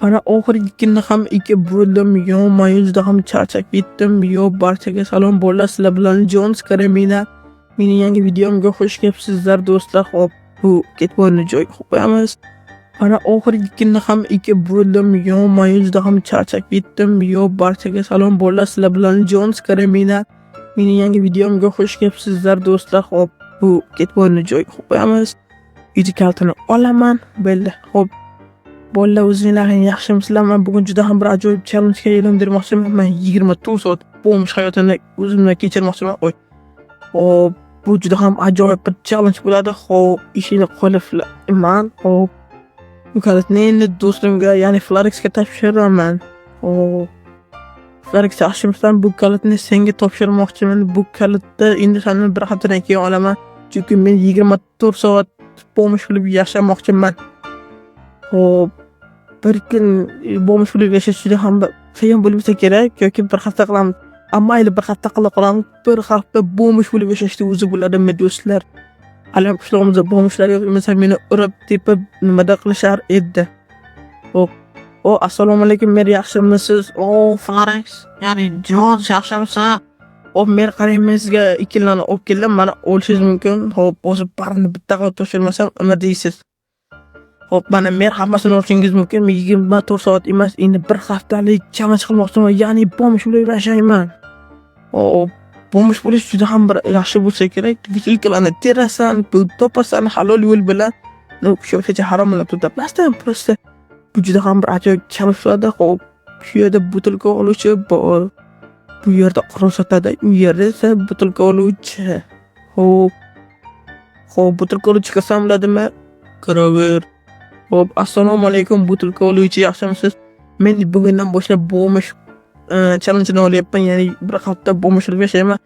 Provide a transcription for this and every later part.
Ana oxirgi kunni ham ikki bo'ldim. Yo mayuzda ham charchab ketdim. Yo barchaga salom bo'ldi. Sizlar bilan Jones Karamina. Mening yangi videomga xush kelibsizlar do'stlar. Hop, bu ketvorni joyga qo'yamiz. Ana oxirgi kunni ham ikki bo'ldim. Yo mayuzda ham charchab ketdim. Yo barchaga salom bo'ldi. Sizlar bilan Jones Karamina. Mening yangi videomga xush kelibsizlar do'stlar. Hop, bu ketvorni joyga qo'yamiz. Ichi kaltini olaman. Belli. Hop. Bolalar o'zingizlarning yaxshimisizlar? Men bugun juda ham bir ajoyib challenge-ga e'londirmoqchiman. Men 24 soat bo'lmish hayotini o'zimdan kechirmoqchiman. Hop, bu juda ham ajoyib bir challenge bo'ladi. Hop, ishini qo'liflayman. Hop. Bu kalitni endi do'stimga, ya'ni Florexga topshiraman. Hop. Florex yaxshimisan? Bu kalitni senga topshirmoqchiman. Bu kalitni endi seni bir haftadan keyin olaman. Chunki men 24 soat bo'lmish qilib yashamoqchiman. Hop, bir kun bo'lmish qilib yashash juda ham qiyin bo'lsa kerak yoki bir hafta qilamiz. Mayli bir hafta qilamiz. Bir hafta bo'lmish qilib yashashni o'zi bo'ladimi do'stlar? Alam qishlog'imizda bo'lmishlar yo'q, mesela meni urib tepib nimada qilishar edi. Hop. Assalomu alaykum, mer yaxshimisiz? Florex, ya'ni Jones yaxshimisiz? Hop, men qarayman sizga ikkilanib olib keldim. Mana o'lishingiz mumkin. Hop, o'zi parni bitta qilib to'shirmasam nima deysiz? Hop, mana men hammasini o'rishingiz mumkin. Men 24 soat emas, endi bir haftalik challenge qilmoqchiman. Ya'ni bo'lmish bo'lib yashayman. Hop, bo'lmish bo'lish juda ham bir yaxshi bo'lsa kerak. Ilklarni terasan, pul topasan halol yo'l bilan. O'shacha haromlab tutmasdan prosta. Bu juda ham bir ajoyib challenge bo'ladi. Hop, shu yerda butilka oluvchi bor. Bu yerda qurol sotadi, u yerda esa butilka oluvchi. Hop, butilka oluvchi qasam biladimi? Kiraver. Hop, assalomu alaykum, butilka oluvchi yaxshimisiz? Men bugundan boshlab bo'lmish challenge-ni olyapman, ya'ni bir hafta bo'lmish qilib yashayman.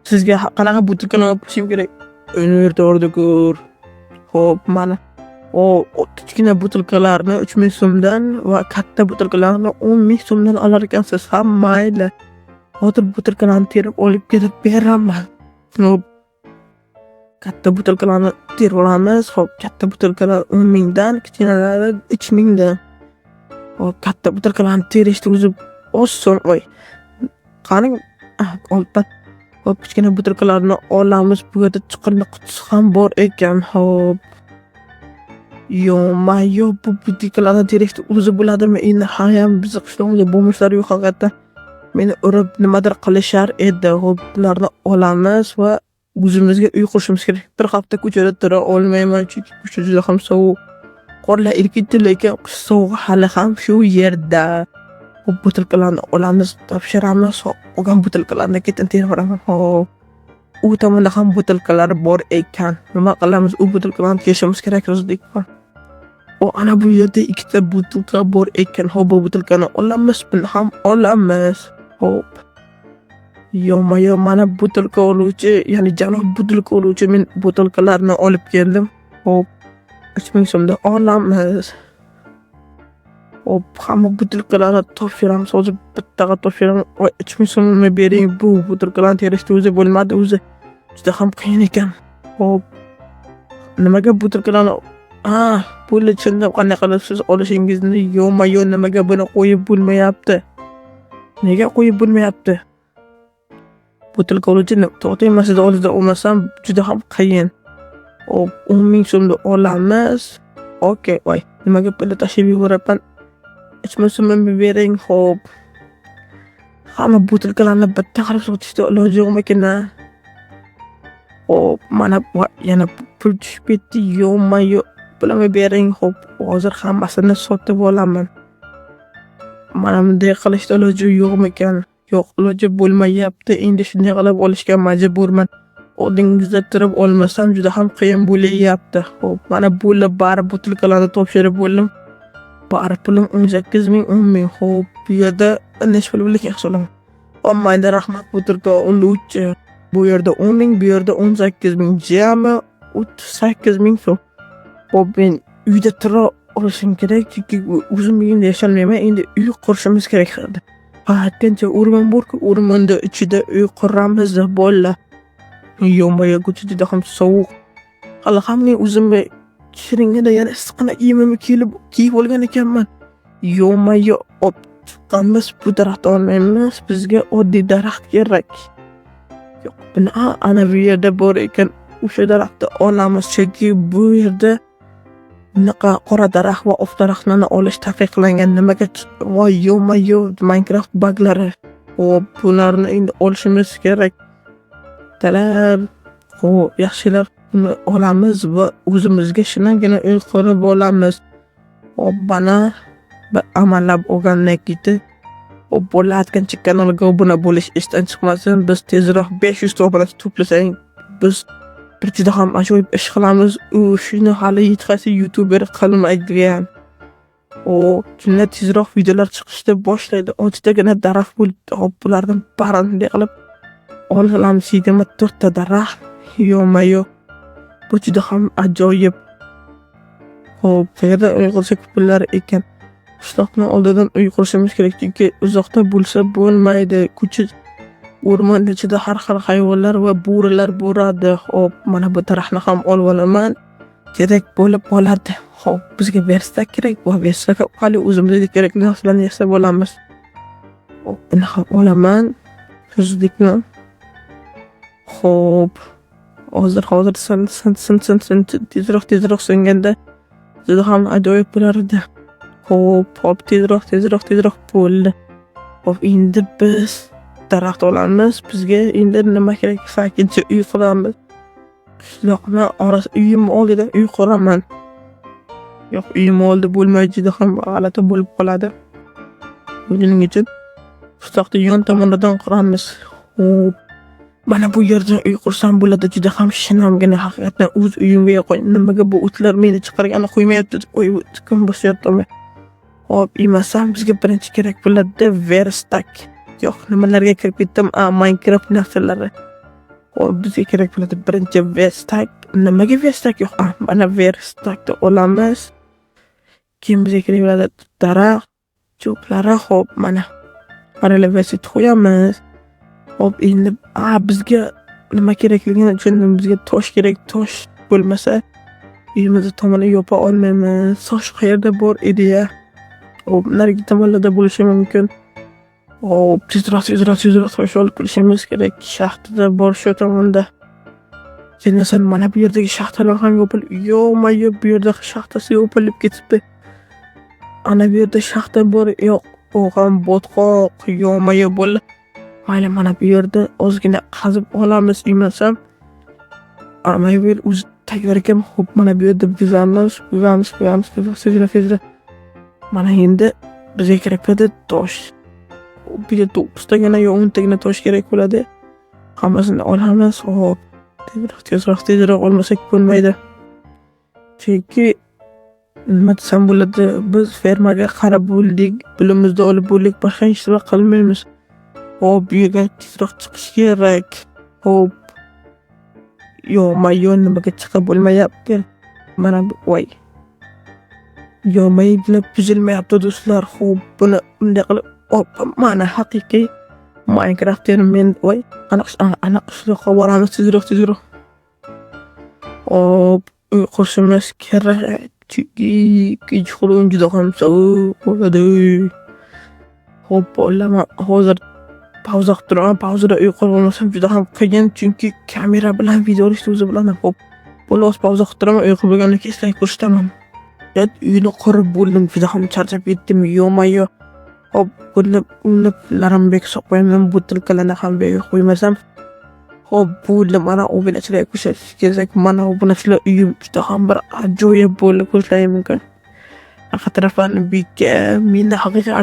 Sizga qanaqa butilkani olib qo'yishim kerak? Universitet ordikur. Hop, mana kichkina butilkalarni 3000 so'mdan va katta butilkalarni 10,000 so'mdan olar ekansiz. Mayli. Hozir butilkalarni terib olib ketib beraman. Hop, katta butilkalarni terib olamiz. Hop, katta butilkalar 10,000 dan, kichkinalari 3,000 dan. Hop, katta butilkalarni terishni o'zi oson. Qarang, olpa. Hop, kichkina butilkalarni olamiz. Bu yerda chiqindi qutisi ham bor ekan. Hop. Yo, bu butilkalarni terishni o'zi bo'ladimi? Endi ham bizning qishlog'imizda bo'lmishlar yo'q haqiqatan. Meni urib nimadir qilishar edi. Hop, ularni olamiz va o'zimizga uy qurishimiz kerak. Bir hafta ko'chada tura olmayman, chunki ko'cha juda ham sovuq. Qorlar erkitdi, lekin qish sovug'i hali ham shu yerda. Hop, butilkalarni olamiz, topshiramiz. Hop, olgan butilkalarni ketin terib olaman. Hop, u tomonda ham butilkalar bor ekan. Nima qilamiz? U butilkalarni terishimiz kerak o'zidek. Ana bu yerda ikkita butilka bor ekan. Hop, bu butilkani olamiz, buni ham olamiz. Hop. Mana butilka oluvchi, ya'ni janob butilka oluvchi, men butilkalarni olib keldim. Hop, 3000 so'mdan olamiz. Hop, hamma butilkalarni topshiramiz. Hozir bittaga topshiraman. 3000 so'mni bering. Bu butilkalarni terishni o'zi bo'lmadi, o'zi juda ham qiyin ekan. Hop, nimaga butilkalarni pulni chindan qanday qilib siz olishingizni yo nimaga buni qo'yib bo'lmayapti? Nega qo'yib bo'lmayapti? Butilka oluvchini to'xtay masjid oldida olmasam juda ham qiyin. Hop, 10,000 so'mda olamiz. Okey, nimaga pulni tashib yuboraman? 3000 so'mni bering. Hop, hamma butilkalarni bitta qilib sotishda iloji yo'qmikan? Hop, mana yana pul tushib ketdi. Yo pulni bering. Hop, hozir hammasini sotib olaman. Mana bunday qilishda iloji yo'qmikan? Yo'q, iloji bo'lmayapti. Endi shunday qilib olishga majburman. Oldingizda turib olmasam juda ham qiyin bo'layapti. Hop, mana bo'lib bari butilkalarni topshirib bo'ldim. Bari pulim 18,000, 10,000. Hop, bu yerda necha pul bo'lik hisoblaman. Mayli, rahmat butilka oluvchi. Bu yerda 10,000, bu yerda 18,000, jami 38,000 so'm. Hop, men uyda tura olishim kerak, chunki o'zim uyimda yasholmayman. Endi uy qurishimiz kerak edi. Qancha o'rmon borku, o'rmonda ichida uy quramiz bolalar. Ko'cha juda ham sovuq. Hali ham men o'zimga shiringina yana issiqqina kiyimimni kiyib olgan ekanman. Yo'ma-yo chiqqanmiz, bu daraxtni olmaymiz, bizga oddiy daraxt kerak. Yo'q, buni ana bu yerda bor ekan, o'sha daraxtni olamiz, chunki bu yerda bunaqa qora daraxt va oq daraxtlarni olish taqiqlangan. Nimaga voy yo'ma-yo Minecraft baglari. Hop, bularni endi olishimiz kerak. Talab, yaxshilar buni olamiz va o'zimizga shinagina uy qurib olamiz. Hop, mana bir amallab olgandan keyin bo'layotgan kanalga obuna bo'lish ishdan chiqmasin. Biz tezroq 500 ta obuna to'plasang, biz bir juda ham ajoyib ish qilamiz. U shuni hali hech qaysi youtuber qilmaydigan. Shunda tezroq videolar chiqishni boshlaydi. Odatdagina daraxt bo'libdi. Hop, bulardan baranday qilib olamiz 24 ta daraxt. Yo'ma-yo. Bu juda ham ajoyib. Hop, qayerda uy qursak pullar ekan. Qishloqni oldidan uy qurishimiz kerak, chunki uzoqda bo'lsa bo'lmaydi. Ko'cha o'rmon ichida har xil hayvonlar va bo'rilar bo'ladi. Hop, mana bu daraxtni ham olib olaman. Kerak bo'lib qoladi. Hop, bizga verstak kerak, va verstak hali o'zimizga kerakli narsalarni yasab olamiz. Hop, buni ham olaman. O'zlikni. Hop, hozir tezroq singanda juda ham ajoyib bo'lardi. Hop, tezroq bo'ldi. Hop, endi biz daraxt olamiz. Bizga endi nima kerak? Sakincha uy quramiz. Qishloqni orasi uyim oldida uy quraman. Yo'q, uyim oldi bo'lmaydi, juda ham g'alati bo'lib qoladi. Buning uchun qishloqni yon tomonidan quramiz. Hop, mana bu yerda uy qursam bo'ladi, juda ham shinamgina haqiqatan o'z uyimga qo'y. Nimaga bu o'tlar meni chiqargani qo'ymayapti? O'y, kim bosyaptimi? Hop, emasam bizga birinchi kerak bo'ladi verstak. Yo'q, nimalarga kirib ketdim? Minecraft narsalari. Hop, bizga kerak bo'ladi birinchi verstak. Nimaga verstak yo'q? Mana verstakni olamiz. Keyin bizga kerak bo'ladi daraxt, cho'plari. Hop, mana parallelversit qo'yamiz. Hop, endi bizga nima kerakligini tushundim. Bizga tosh kerak. Tosh bo'lmasa uyimizni tomoni yopa olmaymiz. Tosh qayerda bor edi-ya? Hop, narigi tomonlarda bo'lishi mumkin. Hop, tezroq tosh olib kelishimiz kerak. Shaxtada bor shu tomonda. Keyin mana bu yerdagi shaxtalar ham yopilib, yo'ma-yo bu yerda shaxtasi yopilib ketibdi. Ana bu yerda shaxta bor. Yo'q, u ham botqoq. Yo'ma-yo bo'ldi. Mayli, mana bu yerda ozgina qazib olamiz emasam. Mana bu yer o'zi tayyor ekan. Hop, mana bu yerda bizamiz. Tezroq. Mana endi bizga kerak bo'ladi tosh. Bu yerda 9 tagina yo 10 tagina tosh kerak bo'ladi. Hammasini olamiz. Hop, tezroq olmasak bo'lmaydi. Chunki nima desam bo'ladi, biz fermaga qarab bo'ldik, pulimizni olib bo'ldik, boshqa hech nima qilmaymiz. Hop, bu yerga tezroq chiqish kerak. Hop, yo'ma-yo nimaga chiqib bo'lmayapti? Mana bu voy. Yo'ma-yo buzilmayapti do'stlar. Hop, buni bunday qilib mana haqiqiy Minecraft men voy, ana qishloqqa boramiz tezroq. Hop, uy qurishimiz kerak. Chunki kechqurun juda ham sovuq bo'ladi. Hop, hozir pauza qilib turaman. Pauzada uy qurib olmasam juda ham qiyin, chunki kamera bilan video olishni o'zi bilaman. Hop, bo'lmasa pauza qilib turaman, uy qurib bo'lgandan keyin ishlay ko'rsataman. Uyni qurib bo'ldim, juda ham charchab ketdim. Yo'ma-yo. Hop, buni larimga qo'yaman, butilkalarni ham berib qo'ymasam. Hop, bo'ldi, mana obunachilarga ko'rsatish kerak. Mana obunachilar uyim juda ham bir ajoyib bo'ldi, ko'rsatishim mumkin. Arqa taraflarni bekka, menda haqiqiy